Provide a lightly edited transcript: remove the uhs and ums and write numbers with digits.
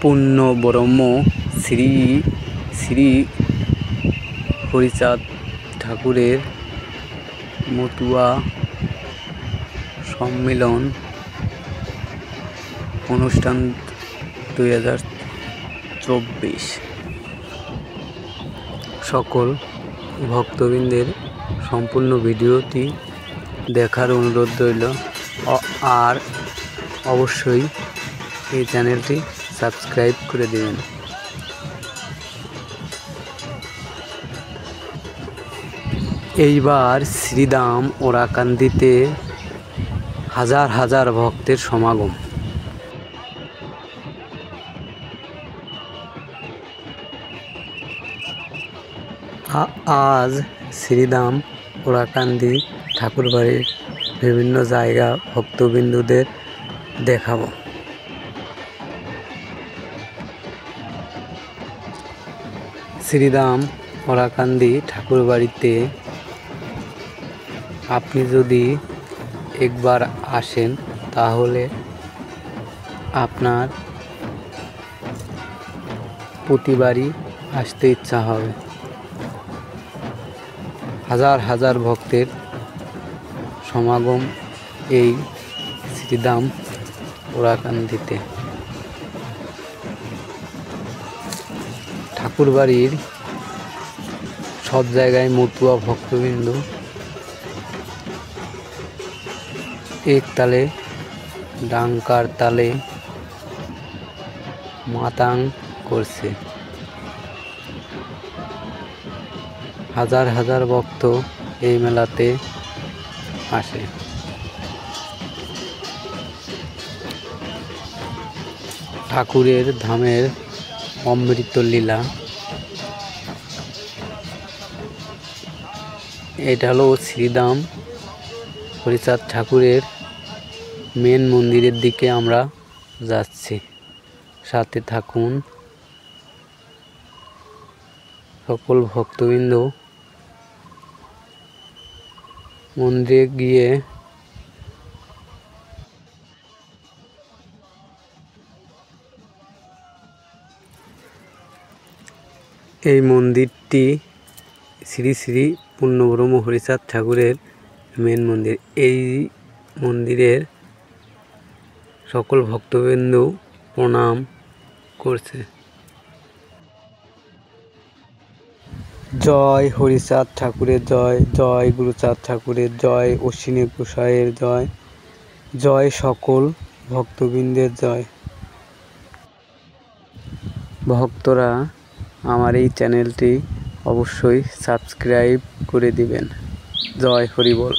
পূর্ণব্রহ্ম শ্রী শ্রী হরিচাঁদ ঠাকুরের মতুয়া সম্মেলন অনুষ্ঠান 2024। সকল ভক্তবৃন্দের সম্পূর্ণ ভিডিওটি দেখার অনুরোধ রইল, আর অবশ্যই এই চ্যানেলটি সাবস্ক্রাইব করে দেবেন। এইবার শ্রীধাম ওরাকান্দিতে হাজার হাজার ভক্তের সমাগম। আজ শ্রীধাম ওরাকান্দি ঠাকুরবাড়ির বিভিন্ন জায়গা ভক্তবিন্দুদের দেখাবো। শ্রীধাম ওরাকান্দি ঠাকুরবাড়িতে আপনি যদি একবার আসেন তাহলে আপনার প্রতিবারই আসতে ইচ্ছা হবে। হাজার হাজার ভক্তের সমাগম এই শ্রীধাম ওরাকান্দিতে। ঠাকুরবাড়ির সব জায়গায় মতুয়া ভক্তবৃন্দ এক তালে ডাঙ্কার তালে মাতাং করছে। হাজার হাজার ভক্ত এই মেলাতে আসে। ঠাকুরের ধামের অমৃত লীলা। এটা হলো শ্রীধাম হরিচাঁদ ঠাকুরের মেন মন্দিরের দিকে আমরা যাচ্ছি, সাথে থাকুন। সকল ভক্তবৃন্দ মন্দিরে গিয়ে এই মন্দিরটি শ্রী শ্রী পূর্ণব্রহ্ম হরিচাঁদ ঠাকুরের মেন মন্দির। এই মন্দিরের সকল ভক্তবৃন্দ প্রণাম করছে। জয় হরিচাঁদ ঠাকুরের জয়, জয় গুরুচাঁদ ঠাকুরের জয়, অশ্বিনী গোসাইয়ের জয়, জয় সকল ভক্তবৃন্দের জয়। ভক্তরা আমার এই চ্যানেলটি অবশ্যই সাবস্ক্রাইব করে দিবেন। জয় হরি বল।